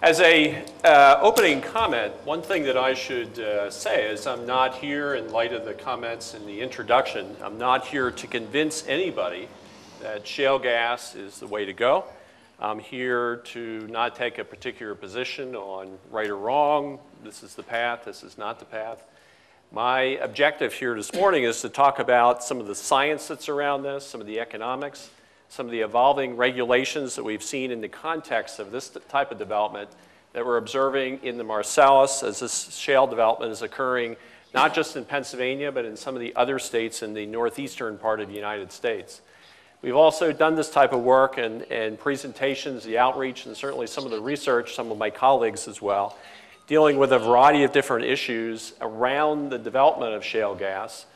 As a opening comment, one thing that I should say is I'm not here, in light of the comments in the introduction, I'm not here to convince anybody that shale gas is the way to go. I'm here to not take a particular position on right or wrong. This is the path, this is not the path. My objective here this morning is to talk about some of the science that's around this, some of the economics, some of the evolving regulations that we've seen in the context of this type of development that we're observing in the Marcellus as this shale development is occurring not just in Pennsylvania, but in some of the other states in the northeastern part of the United States. We've also done this type of work and presentations, the outreach, and certainly some of the research, some of my colleagues as well, dealing with a variety of different issues around the development of shale gas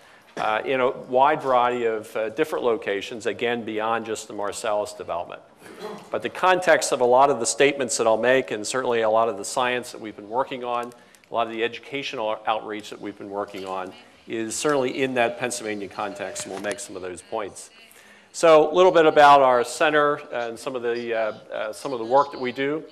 in a wide variety of different locations, again, beyond just the Marcellus development. But the context of a lot of the statements that I'll make, and certainly a lot of the science that we've been working on, a lot of the educational outreach that we've been working on, is certainly in that Pennsylvania context, and we'll make some of those points. So a little bit about our center and some of the work that we do.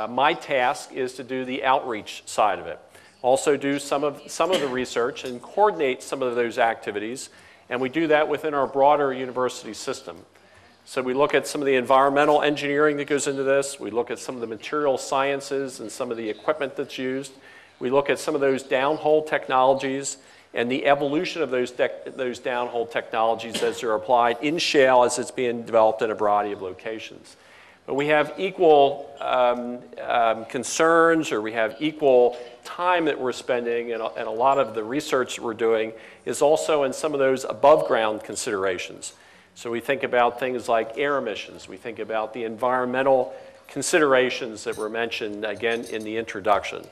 My task is to do the outreach side of it. Also do some of the research and coordinate some of those activities, and we do that within our broader university system. So we look at some of the environmental engineering that goes into this. We look at some of the material sciences and some of the equipment that's used. We look at some of those downhole technologies and the evolution of those downhole technologies as they're applied in shale as it's being developed in a variety of locations. But we have equal concerns, or we have equal time that we're spending, and a lot of the research that we're doing is also in some of those above ground considerations. So we think about things like air emissions. We think about the environmental considerations that were mentioned, again, in the introduction.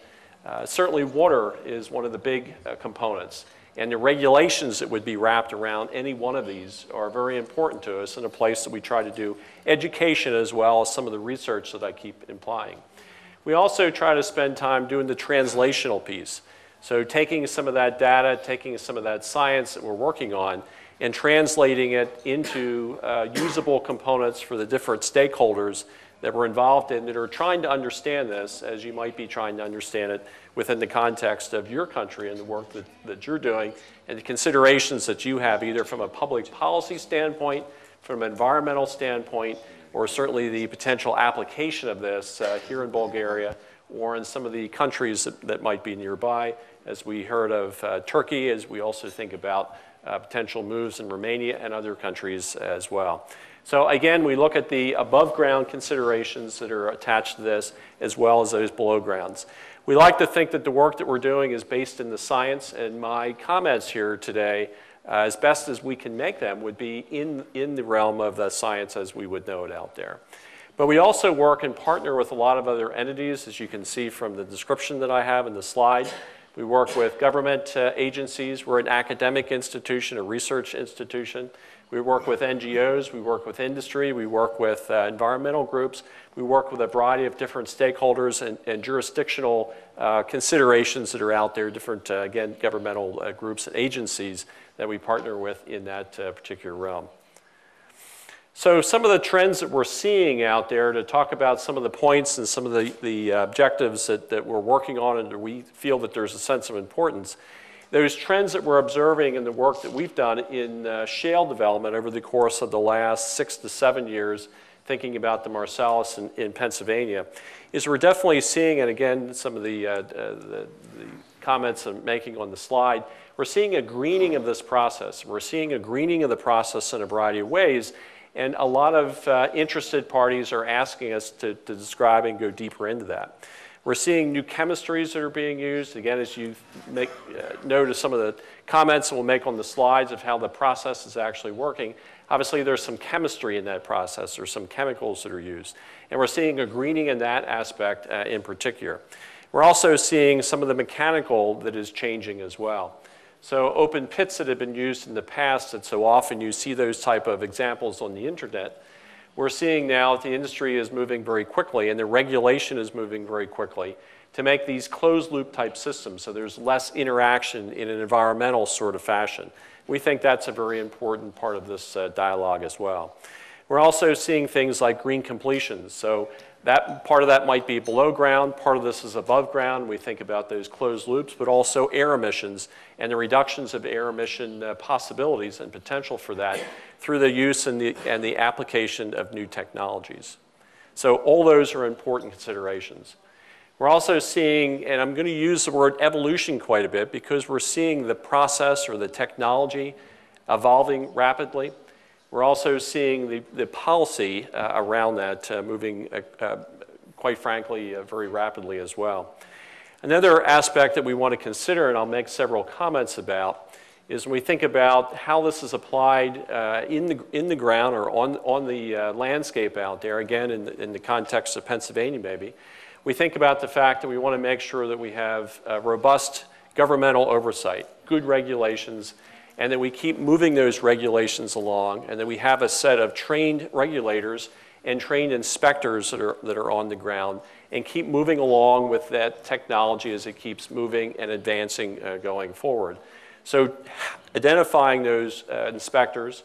Certainly water is one of the big components, and the regulations that would be wrapped around any one of these are very important to us in a place that we try to do education as well as some of the research that I keep implying. We also try to spend time doing the translational piece. So taking some of that data, taking some of that science that we're working on, and translating it into usable components for the different stakeholders that we're involved in that are trying to understand this as you might be trying to understand it within the context of your country and the work that you're doing and the considerations that you have either from a public policy standpoint, from an environmental standpoint, or certainly the potential application of this here in Bulgaria or in some of the countries that might be nearby. As we heard of Turkey, as we also think about potential moves in Romania and other countries as well. So again, we look at the above ground considerations that are attached to this as well as those below grounds. We like to think that the work that we're doing is based in the science, and my comments here today, as best as we can make them, would be in the realm of the science as we would know it out there. But we also work and partner with a lot of other entities, as you can see from the description that I have in the slide. We work with government agencies. We're an academic institution, a research institution. We work with NGOs, we work with industry, we work with environmental groups, we work with a variety of different stakeholders and jurisdictional considerations that are out there, different, again, governmental groups and agencies that we partner with in that particular realm. So some of the trends that we're seeing out there, to talk about some of the points and some of the objectives that we're working on and we feel that there's a sense of importance. Those trends that we're observing in the work that we've done in shale development over the course of the last 6 to 7 years, thinking about the Marcellus in Pennsylvania, is we're definitely seeing, and again, some of the comments I'm making on the slide, we're seeing a greening of this process. We're seeing a greening of the process in a variety of ways, and a lot of interested parties are asking us to describe and go deeper into that. We're seeing new chemistries that are being used. Again, as you make note of some of the comments that we'll make on the slides of how the process is actually working, obviously there's some chemistry in that process. There's some chemicals that are used. And we're seeing a greening in that aspect in particular. We're also seeing some of the mechanical that is changing as well. So open pits that have been used in the past, and so often you see those type of examples on the internet, we're seeing now that the industry is moving very quickly and the regulation is moving very quickly to make these closed loop type systems so there's less interaction in an environmental sort of fashion. We think that's a very important part of this dialogue as well. We're also seeing things like green completions. So That part of that might be below ground, part of this is above ground. We think about those closed loops, but also air emissions and the reductions of air emission possibilities and potential for that through the use and the application of new technologies. So all those are important considerations. We're also seeing, and I'm going to use the word evolution quite a bit because we're seeing the process or the technology evolving rapidly. We're also seeing the policy around that moving, quite frankly, very rapidly as well. Another aspect that we want to consider, and I'll make several comments about, is when we think about how this is applied in the ground or on the landscape out there, again, in the context of Pennsylvania maybe, we think about the fact that we want to make sure that we have robust governmental oversight, good regulations, and that we keep moving those regulations along, and that we have a set of trained regulators and trained inspectors that are on the ground, and keep moving along with that technology as it keeps moving and advancing going forward. So identifying those inspectors,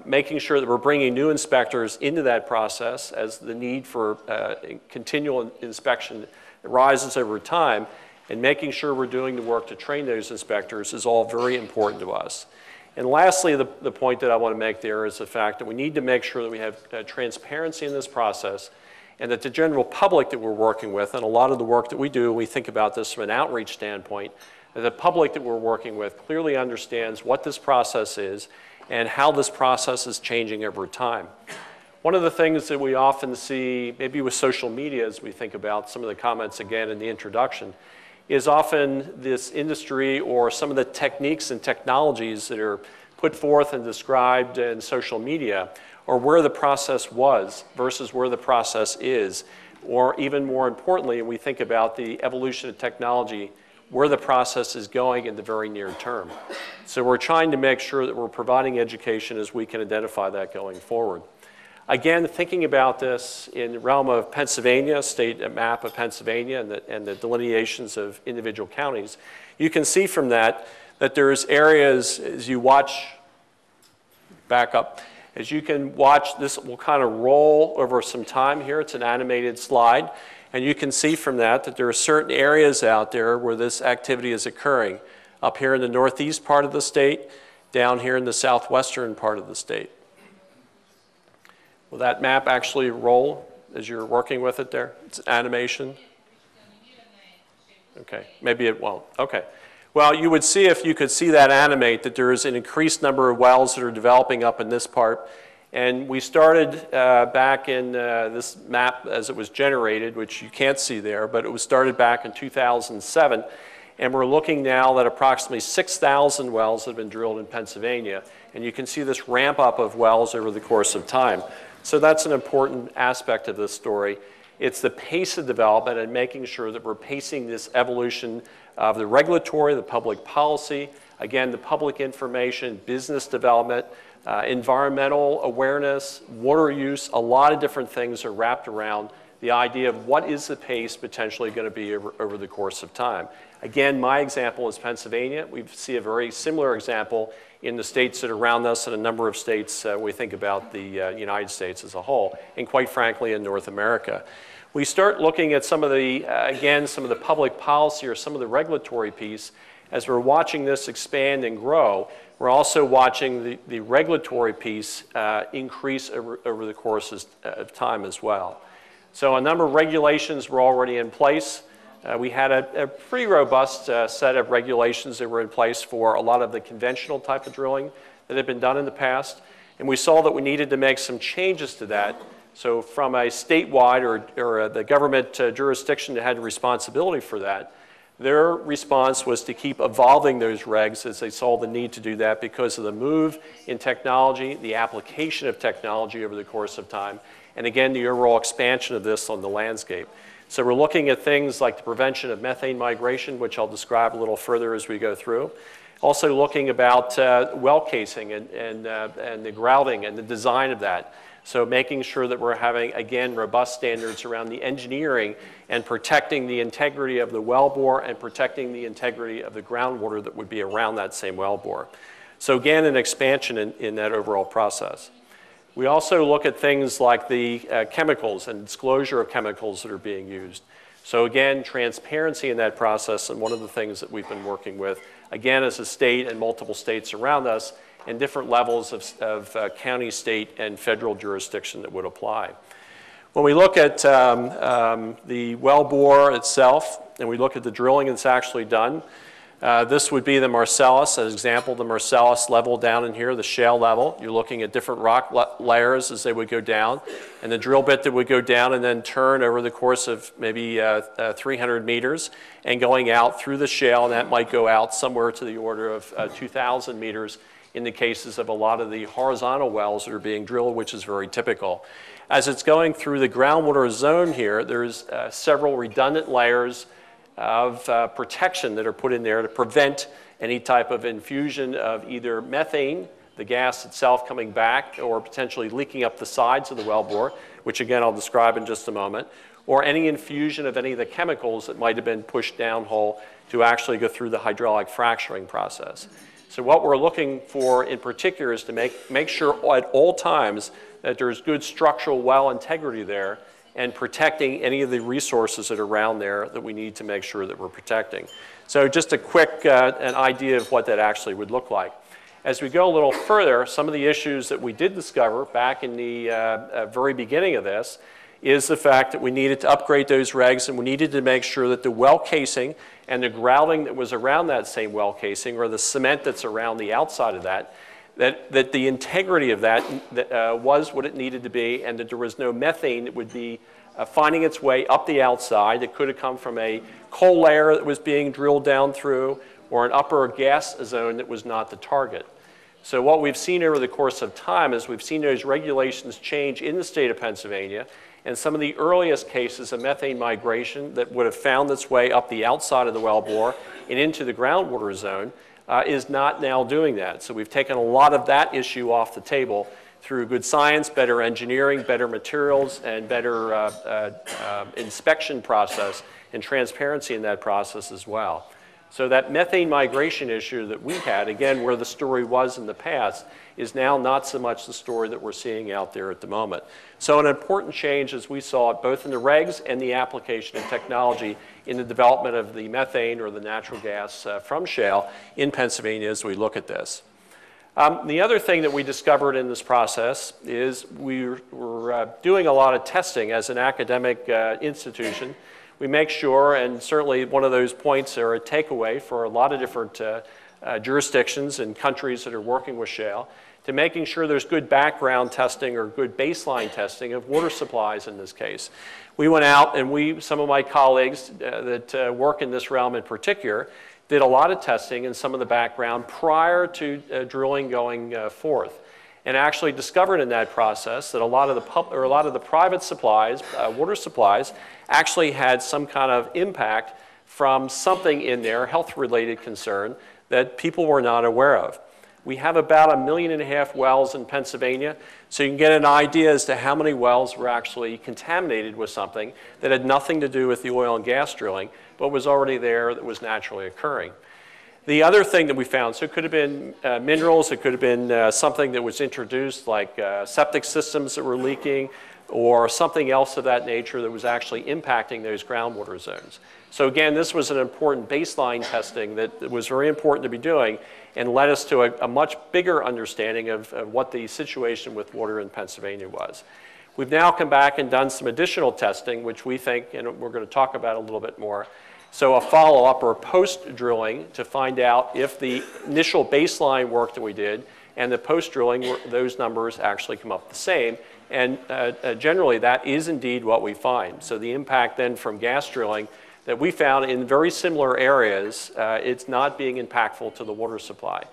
making sure that we're bringing new inspectors into that process as the need for continual inspection rises over time, and making sure we're doing the work to train those inspectors is all very important to us. And lastly, the point that I want to make there is the fact that we need to make sure that we have transparency in this process, and that the general public that we're working with, and a lot of the work that we do, we think about this from an outreach standpoint, that the public that we're working with clearly understands what this process is and how this process is changing over time. One of the things that we often see, maybe with social media as we think about some of the comments again in the introduction, is often this industry or some of the techniques and technologies that are put forth and described in social media, or where the process was versus where the process is, or even more importantly, we think about the evolution of technology, where the process is going in the very near term. So we're trying to make sure that we're providing education as we can identify that going forward. Again, thinking about this in the realm of Pennsylvania, state map of Pennsylvania and the delineations of individual counties, you can see from that that there's areas, as you watch, back up, as you can watch, this will kind of roll over some time here. It's an animated slide. And you can see from that that there are certain areas out there where this activity is occurring. Up here in the northeast part of the state, down here in the southwestern part of the state. Will that map actually roll as you're working with it there? It's an animation. Okay, maybe it won't. Okay. Well, you would see, if you could see that animate, that there is an increased number of wells that are developing up in this part. And we started back in this map as it was generated, which you can't see there, but it was started back in 2007. And we're looking now at approximately 6,000 wells that have been drilled in Pennsylvania. And you can see this ramp up of wells over the course of time. So that's an important aspect of this story. It's the pace of development and making sure that we're pacing this evolution of the regulatory, the public policy, again, the public information, business development, environmental awareness, water use, a lot of different things are wrapped around the idea of what is the pace potentially going to be over the course of time. Again, my example is Pennsylvania. We see a very similar example in the states that are around us and a number of states we think about the United States as a whole, and quite frankly in North America. We start looking at some of the, again, some of the public policy or some of the regulatory piece. As we're watching this expand and grow, we're also watching the regulatory piece increase over the course of time as well. So a number of regulations were already in place. We had a pretty robust set of regulations that were in place for a lot of the conventional type of drilling that had been done in the past. And we saw that we needed to make some changes to that. So from a statewide or the government jurisdiction that had responsibility for that, their response was to keep evolving those regs as they saw the need to do that because of the move in technology, the application of technology over the course of time, and again, the overall expansion of this on the landscape. So we're looking at things like the prevention of methane migration, which I'll describe a little further as we go through. Also looking about well casing and the grouting and the design of that. So making sure that we're having, again, robust standards around the engineering and protecting the integrity of the wellbore and protecting the integrity of the groundwater that would be around that same wellbore. So again, an expansion in that overall process. We also look at things like the chemicals and disclosure of chemicals that are being used. So again, transparency in that process, and one of the things that we've been working with, again, as a state and multiple states around us, and different levels of county, state, and federal jurisdiction that would apply. When we look at the well bore itself, and we look at the drilling that's actually done, this would be the Marcellus, as an example, the Marcellus level down in here, the shale level. You're looking at different rock layers as they would go down, and the drill bit that would go down and then turn over the course of maybe 300 meters and going out through the shale, and that might go out somewhere to the order of 2,000 meters in the cases of a lot of the horizontal wells that are being drilled, which is very typical. As it's going through the groundwater zone here, there's several redundant layers of protection that are put in there to prevent any type of infusion of either methane, the gas itself coming back, or potentially leaking up the sides of the wellbore, which again I'll describe in just a moment, or any infusion of any of the chemicals that might have been pushed downhole to actually go through the hydraulic fracturing process. So what we're looking for in particular is to make sure at all times that there's good structural well integrity there and protecting any of the resources that are around there that we need to make sure that we're protecting. So just a quick an idea of what that actually would look like. As we go a little further, some of the issues that we did discover back in the very beginning of this is the fact that we needed to upgrade those regs, and we needed to make sure that the well casing and the grouting that was around that same well casing, or the cement that's around the outside of that the integrity of that was what it needed to be, and that there was no methane that would be finding its way up the outside. It could have come from a coal layer that was being drilled down through, or an upper gas zone that was not the target. So what we've seen over the course of time is we've seen those regulations change in the state of Pennsylvania, and some of the earliest cases of methane migration that would have found its way up the outside of the wellbore and into the groundwater zone is not now doing that. So we've taken a lot of that issue off the table through good science, better engineering, better materials, and better inspection process and transparency in that process as well. So that methane migration issue that we had, again, where the story was in the past, is now not so much the story that we're seeing out there at the moment. So an important change, as we saw it, both in the regs and the application of technology in the development of the methane or the natural gas from shale in Pennsylvania as we look at this. The other thing that we discovered in this process is we were doing a lot of testing as an academic institution. We make sure, and certainly one of those points are a takeaway for a lot of different jurisdictions and countries that are working with shale, to making sure there's good background testing or good baseline testing of water supplies in this case. We went out and some of my colleagues that work in this realm in particular, did a lot of testing in some of the background prior to drilling going forth, and actually discovered in that process that a lot of the private supplies, water supplies, actually had some kind of impact from something in there, health-related concern, that people were not aware of. We have about 1.5 million wells in Pennsylvania, so you can get an idea as to how many wells were actually contaminated with something that had nothing to do with the oil and gas drilling, but was already there, that was naturally occurring. The other thing that we found, so it could have been minerals, it could have been something that was introduced like septic systems that were leaking, or something else of that nature that was actually impacting those groundwater zones. So again, this was an important baseline testing that was very important to be doing, and led us to a much bigger understanding of what the situation with water in Pennsylvania was. We've now come back and done some additional testing, which we think, and we're going to talk about a little bit more, so a follow-up or post-drilling to find out if the initial baseline work that we did and the post-drilling, those numbers actually come up the same. And generally, that is indeed what we find. So the impact then from gas drilling that we found in very similar areas, it's not being impactful to the water supply.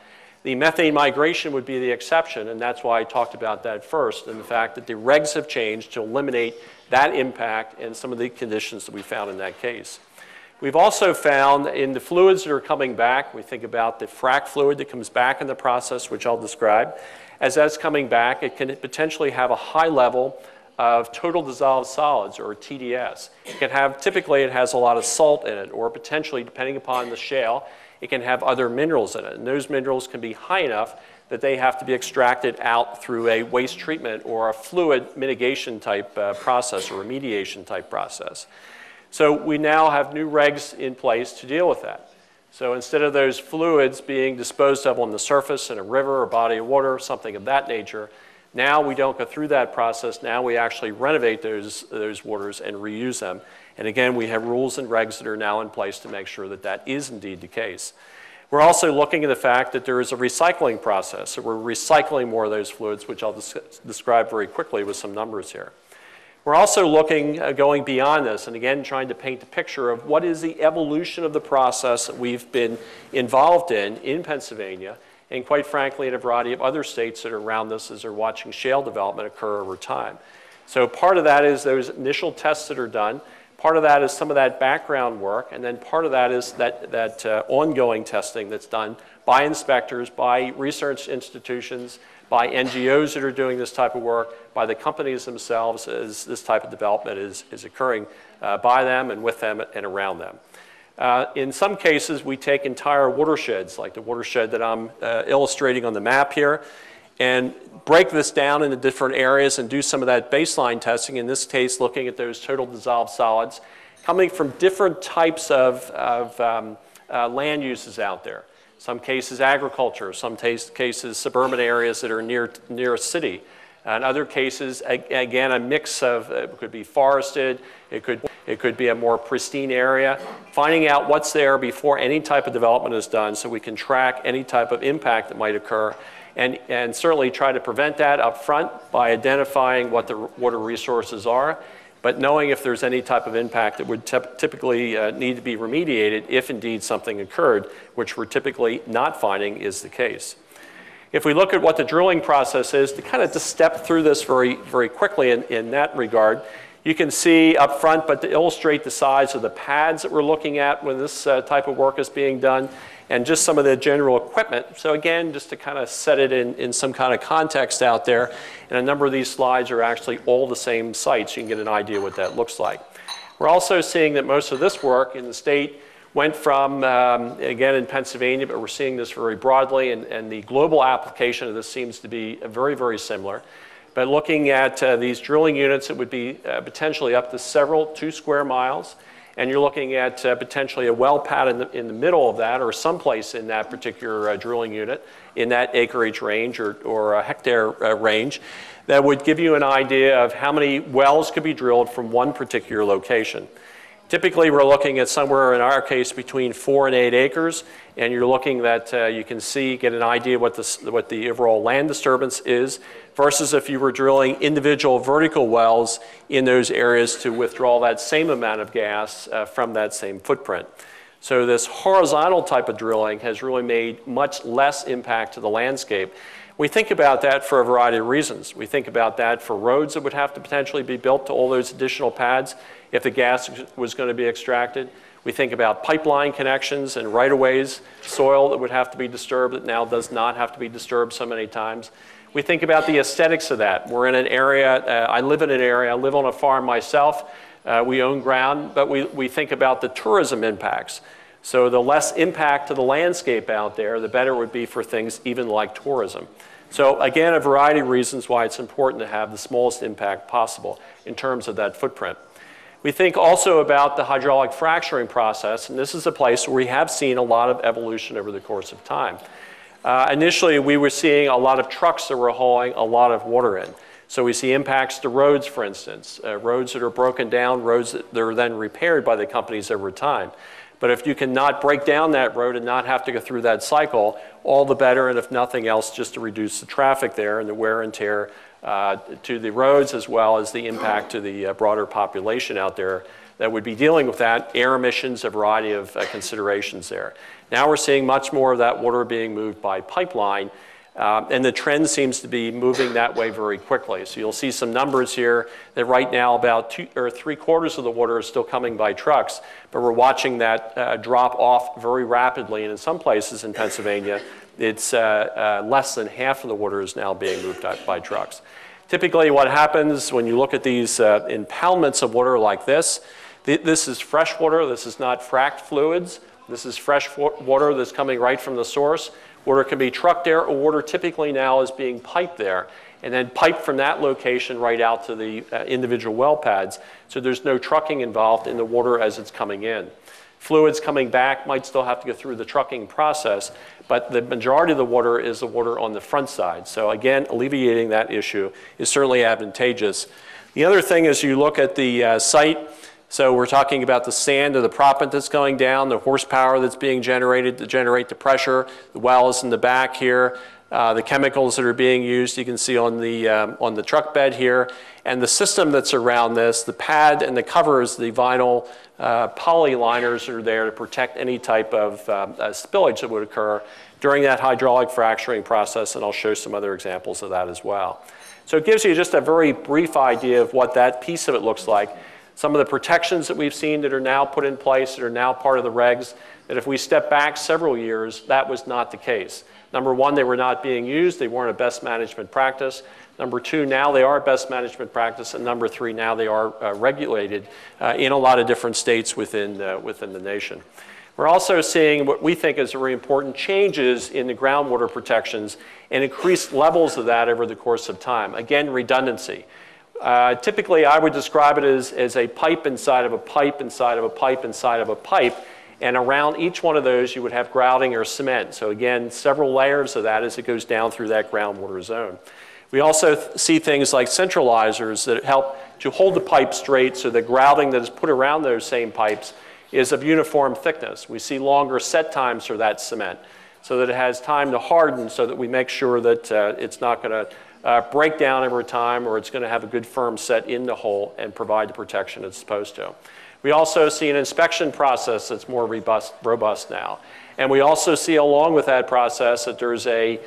The methane migration would be the exception, and that's why I talked about that first, and the fact that the regs have changed to eliminate that impact and some of the conditions that we found in that case. We've also found in the fluids that are coming back, we think about the frac fluid that comes back in the process, which I'll describe. As that's coming back, it can potentially have a high level of total dissolved solids, or TDS. It can have, typically it has a lot of salt in it, or potentially, depending upon the shale, it can have other minerals in it. And those minerals can be high enough that they have to be extracted out through a waste treatment or a fluid mitigation type process or remediation type process. So we now have new regs in place to deal with that. So instead of those fluids being disposed of on the surface in a river or body of water, something of that nature, now we don't go through that process. Now we actually renovate those waters and reuse them. And again, we have rules and regs that are now in place to make sure that that is indeed the case. We're also looking at the fact that there is a recycling process. So we're recycling more of those fluids, which I'll describe very quickly with some numbers here. We're also looking, going beyond this, and again, trying to paint a picture of what is the evolution of the process that we've been involved in Pennsylvania, and quite frankly, in a variety of other states that are around us as they're watching shale development occur over time. So part of that is those initial tests that are done. Part of that is some of that background work, and then part of that is that ongoing testing that's done by inspectors, by research institutions, by NGOs that are doing this type of work, by the companies themselves as this type of development is occurring by them and with them and around them. In some cases, we take entire watersheds, like the watershed that I'm illustrating on the map here, and break this down into different areas and do some of that baseline testing, in this case looking at those total dissolved solids coming from different types of land uses out there. Some cases agriculture, some cases suburban areas that are near a city. In other cases, again, a mix of, it could be forested, it could be a more pristine area. Finding out what's there before any type of development is done so we can track any type of impact that might occur, and certainly try to prevent that up front by identifying what the water resources are, but knowing if there's any type of impact that would typically need to be remediated if indeed something occurred, which we're typically not finding is the case. If we look at what the drilling process is, to kind of just step through this very, very quickly in that regard, you can see up front, but to illustrate the size of the pads that we're looking at when this type of work is being done, and just some of the general equipment. So again, just to kind of set it in some kind of context out there, and a number of these slides are actually all the same sites. You can get an idea what that looks like. We're also seeing that most of this work in the state went from, again in Pennsylvania, but we're seeing this very broadly, and the global application of this seems to be very, very similar. But looking at these drilling units, it would be potentially up to 2 square miles. And you're looking at potentially a well pad in the middle of that, or someplace in that particular drilling unit, in that acreage range or a hectare range, that would give you an idea of how many wells could be drilled from one particular location. Typically, we're looking at somewhere, in our case, between 4 and 8 acres, and you're looking that you can get an idea what the overall land disturbance is, versus if you were drilling individual vertical wells in those areas to withdraw that same amount of gas from that same footprint. So this horizontal type of drilling has really made much less impact to the landscape. We think about that for a variety of reasons. We think about that for roads that would have to potentially be built to all those additional pads if the gas was going to be extracted. We think about pipeline connections and right-of-ways, soil that would have to be disturbed that now does not have to be disturbed so many times. We think about the aesthetics of that. We're in an area, I live in an area, I live on a farm myself. We own ground, but we think about the tourism impacts. So the less impact to the landscape out there, the better it would be for things even like tourism. So again, a variety of reasons why it's important to have the smallest impact possible in terms of that footprint. We think also about the hydraulic fracturing process, and this is a place where we have seen a lot of evolution over the course of time. Initially, we were seeing a lot of trucks that were hauling a lot of water in. So we see impacts to roads, for instance, roads that are broken down, roads that are then repaired by the companies over time. But if you cannot break down that road and not have to go through that cycle, all the better, and if nothing else, just to reduce the traffic there and the wear and tear to the roads, as well as the impact to the broader population out there that would be dealing with that, air emissions, a variety of considerations there. Now we're seeing much more of that water being moved by pipeline, and the trend seems to be moving that way very quickly. So you'll see some numbers here that right now about 2 or 3/4 of the water is still coming by trucks, but we're watching that drop off very rapidly, and in some places in Pennsylvania, it's less than half of the water is now being moved by trucks. Typically what happens when you look at these impoundments of water like this is fresh water, this is not fracked fluids, this is fresh water that's coming right from the source. Water can be trucked there, or water typically now is being piped there, and then piped from that location right out to the individual well pads. So there's no trucking involved in the water as it's coming in. Fluids coming back might still have to go through the trucking process, but the majority of the water is the water on the front side. So again, alleviating that issue is certainly advantageous. The other thing is you look at the site, so we're talking about the sand or the proppant that's going down, the horsepower that's being generated to generate the pressure, the wells in the back here, the chemicals that are being used, you can see on the truck bed here, and the system that's around this, the pad and the covers, the vinyl poly liners are there to protect any type of spillage that would occur during that hydraulic fracturing process, and I'll show some other examples of that as well. So it gives you just a very brief idea of what that piece of it looks like. Some of the protections that we've seen that are now put in place, that are now part of the regs, that if we step back several years, that was not the case. Number one, they were not being used. They weren't a best management practice. Number two, now they are best management practice. And number three, now they are regulated in a lot of different states within the nation. We're also seeing what we think is very important changes in the groundwater protections and increased levels of that over the course of time. Again, redundancy. Typically, I would describe it as a pipe inside of a pipe inside of a pipe inside of a pipe. And around each one of those, you would have grouting or cement. So again, several layers of that as it goes down through that groundwater zone. We also see things like centralizers that help to hold the pipe straight, so the grouting that is put around those same pipes is of uniform thickness. We see longer set times for that cement so that it has time to harden, so that we make sure that it's not going to break down over time, or it's going to have a good firm set in the hole and provide the protection it's supposed to. We also see an inspection process that's more robust now. And we also see along with that process that there's a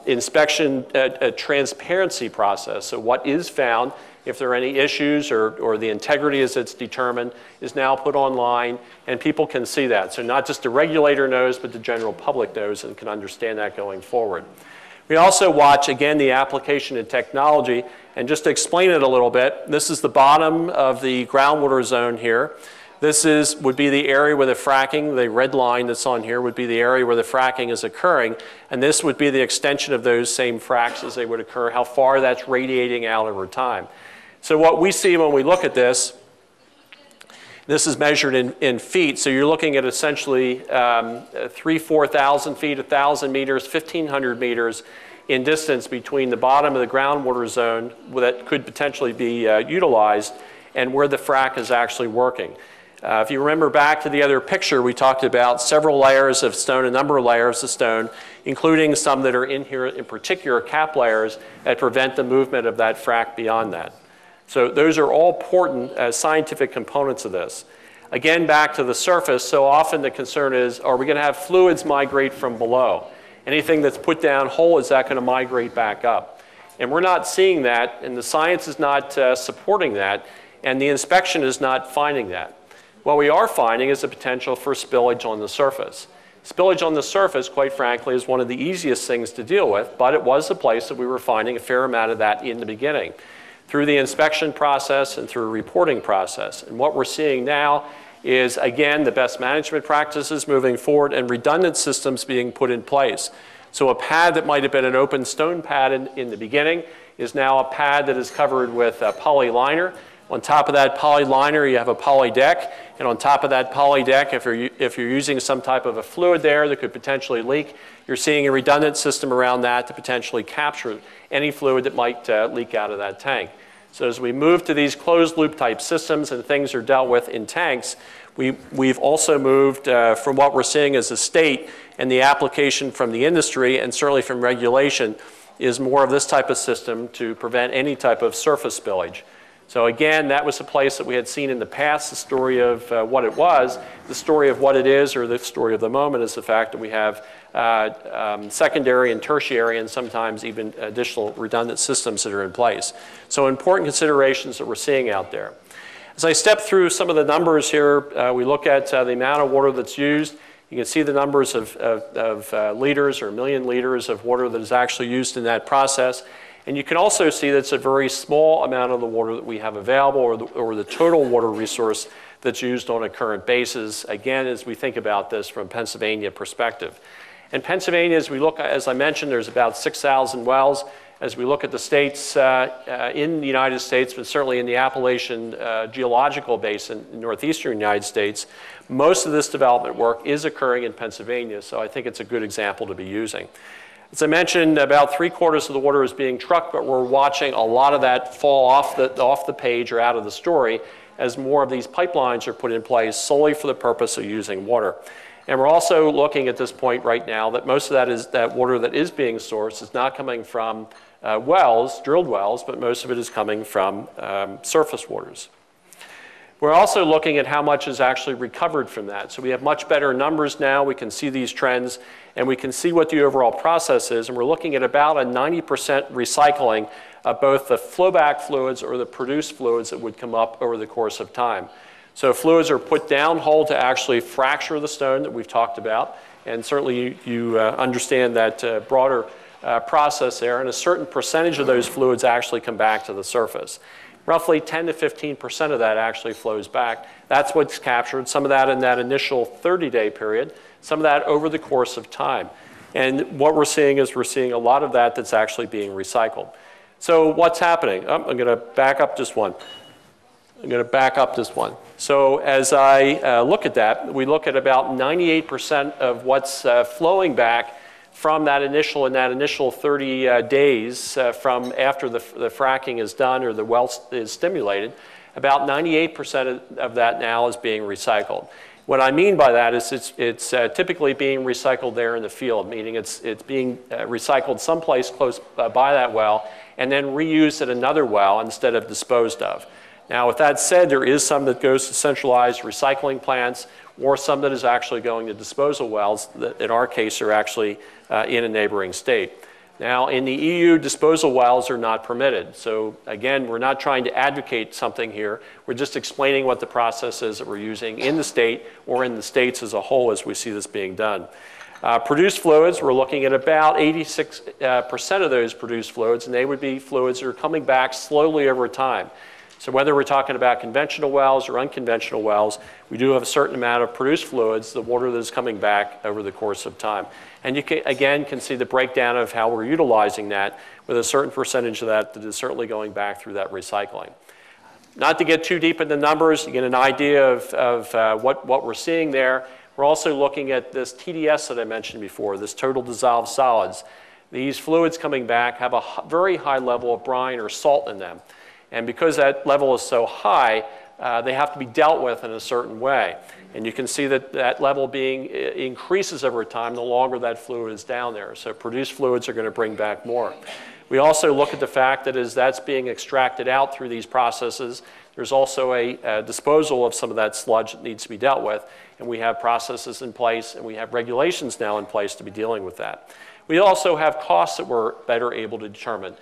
inspection, a transparency process. So what is found, if there are any issues or the integrity as it's determined, is now put online, and people can see that. So not just the regulator knows, but the general public knows and can understand that going forward. We also watch, again, the application of technology, and just to explain it a little bit, this is the bottom of the groundwater zone here. This would be the area where the fracking, the red line that's on here, would be the area where the fracking is occurring, and this would be the extension of those same fracks as they would occur, how far that's radiating out over time. So what we see when we look at this is measured in feet, so you're looking at essentially 4,000 feet, 1,000 meters, 1,500 meters in distance between the bottom of the groundwater zone that could potentially be utilized and where the frac is actually working. If you remember back to the other picture, we talked about several layers of stone, a number of layers of stone, including some that are in here, in particular cap layers, that prevent the movement of that frac beyond that. So those are all important scientific components of this. Again, back to the surface, so often the concern is, are we going to have fluids migrate from below? Anything that's put down whole, is that going to migrate back up? And we're not seeing that, and the science is not supporting that, and the inspection is not finding that. What we are finding is the potential for spillage on the surface. Spillage on the surface, quite frankly, is one of the easiest things to deal with, but it was a place that we were finding a fair amount of that in the beginning, through the inspection process and through a reporting process. And what we're seeing now is, again, the best management practices moving forward and redundant systems being put in place. So a pad that might have been an open stone pad in the beginning is now a pad that is covered with a poly liner. On top of that poly liner, you have a poly deck, and on top of that poly deck, if you're using some type of a fluid there that could potentially leak, you're seeing a redundant system around that to potentially capture any fluid that might leak out of that tank. So as we move to these closed loop type systems and things are dealt with in tanks, we've also moved from what we're seeing as a state, and the application from the industry and certainly from regulation is more of this type of system to prevent any type of surface spillage. So again, that was a place that we had seen in the past, the story of what it was. The story of what it is, or the story of the moment, is the fact that we have secondary and tertiary and sometimes even additional redundant systems that are in place. So important considerations that we're seeing out there. As I step through some of the numbers here, we look at the amount of water that's used. You can see the numbers of liters or million liters of water that is actually used in that process. And you can also see that it's a very small amount of the water that we have available, or the total water resource that's used on a current basis, again, as we think about this from a Pennsylvania perspective. In Pennsylvania, as we look, as I mentioned, there's about 6,000 wells. As we look at the states in the United States, but certainly in the Appalachian geological basin in northeastern United States, most of this development work is occurring in Pennsylvania, so I think it's a good example to be using. As I mentioned, about 3/4 of the water is being trucked, but we're watching a lot of that fall off the page or out of the story as more of these pipelines are put in place solely for the purpose of using water. And we're also looking at this point right now that most of that water that is being sourced is not coming from wells, drilled wells, but most of it is coming from surface waters. We're also looking at how much is actually recovered from that. So we have much better numbers now. We can see these trends, and we can see what the overall process is. And we're looking at about a 90% recycling of both the flowback fluids or the produced fluids that would come up over the course of time. So fluids are put downhole to actually fracture the stone that we've talked about. And certainly you understand that broader process there. And a certain percentage of those fluids actually come back to the surface. Roughly 10 to 15% of that actually flows back. That's what's captured, some of that in that initial 30-day period, some of that over the course of time. And what we're seeing is we're seeing a lot of that that's actually being recycled. So what's happening? Oh, I'm going to back up just one. So as I look at that, we look at about 98% of what's flowing back from that initial 30 days from after the fracking is done or the well is stimulated. About 98% of that now is being recycled. What I mean by that is it's typically being recycled there in the field, meaning it's being recycled someplace close by that well and then reused at another well instead of disposed of. Now, with that said, there is some that goes to centralized recycling plants or some that is actually going to disposal wells that in our case are actually in a neighboring state. Now, in the EU, disposal wells are not permitted. So again, we're not trying to advocate something here. We're just explaining what the process is that we're using in the state or in the states as a whole as we see this being done. Produced fluids, we're looking at about 86% of those produced fluids, and they would be fluids that are coming back slowly over time. So whether we're talking about conventional wells or unconventional wells, we do have a certain amount of produced fluids, the water that is coming back over the course of time. And you can, again, can see the breakdown of how we're utilizing that with a certain percentage of that that is certainly going back through that recycling. Not to get too deep in the numbers, you get an idea of what we're seeing there. We're also looking at this TDS that I mentioned before, this total dissolved solids. These fluids coming back have a very high level of brine or salt in them. And because that level is so high, they have to be dealt with in a certain way. And you can see that that level increases over time the longer that fluid is down there. So produced fluids are going to bring back more. We also look at the fact that as that's being extracted out through these processes, there's also a disposal of some of that sludge that needs to be dealt with. And we have processes in place and we have regulations now in place to be dealing with that. We also have costs that we're better able to determine.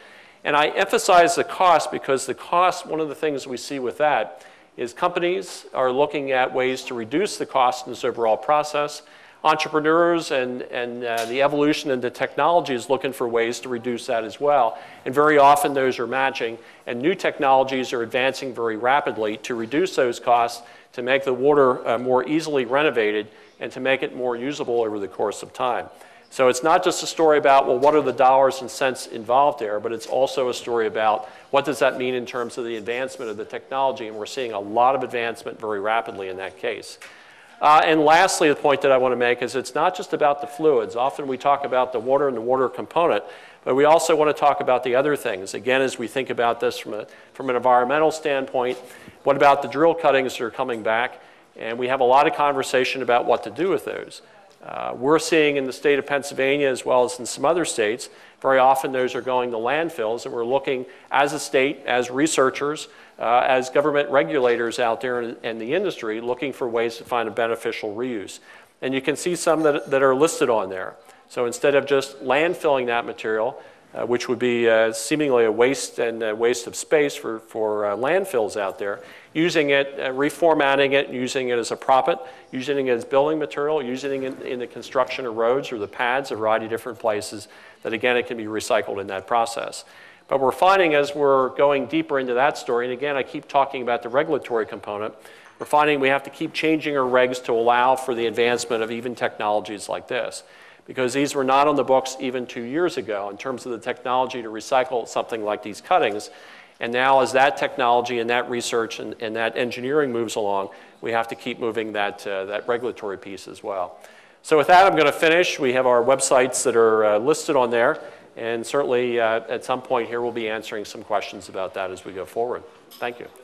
And I emphasize the cost because the cost, one of the things we see with that is companies are looking at ways to reduce the cost in this overall process. Entrepreneurs and the evolution into technology is looking for ways to reduce that as well. And very often those are matching, and new technologies are advancing very rapidly to reduce those costs, to make the water more easily renovated, and to make it more usable over the course of time. So it's not just a story about, well, what are the dollars and cents involved there, but it's also a story about what does that mean in terms of the advancement of the technology, and we're seeing a lot of advancement very rapidly in that case. And lastly, the point that I want to make is it's not just about the fluids. Often we talk about the water and the water component, but we also want to talk about the other things. Again, as we think about this from an environmental standpoint, what about the drill cuttings that are coming back? And we have a lot of conversation about what to do with those. We're seeing in the state of Pennsylvania as well as in some other states, very often those are going to landfills, and we're looking as a state, as researchers, as government regulators out there in the industry, looking for ways to find a beneficial reuse. And you can see some that are listed on there. So instead of just landfilling that material, which would be seemingly a waste and a waste of space for landfills out there, using it, reformatting it, using it as a proppant, using it as building material, using it in the construction of roads or the pads, a variety of different places that, again, it can be recycled in that process. But we're finding as we're going deeper into that story, and again, I keep talking about the regulatory component, we're finding we have to keep changing our regs to allow for the advancement of even technologies like this. because these were not on the books even 2 years ago in terms of the technology to recycle something like these cuttings. And now as that technology and that research and that engineering moves along, we have to keep moving that regulatory piece as well. So with that, I'm going to finish. We have our websites that are listed on there. And certainly at some point here, we'll be answering some questions about that as we go forward. Thank you.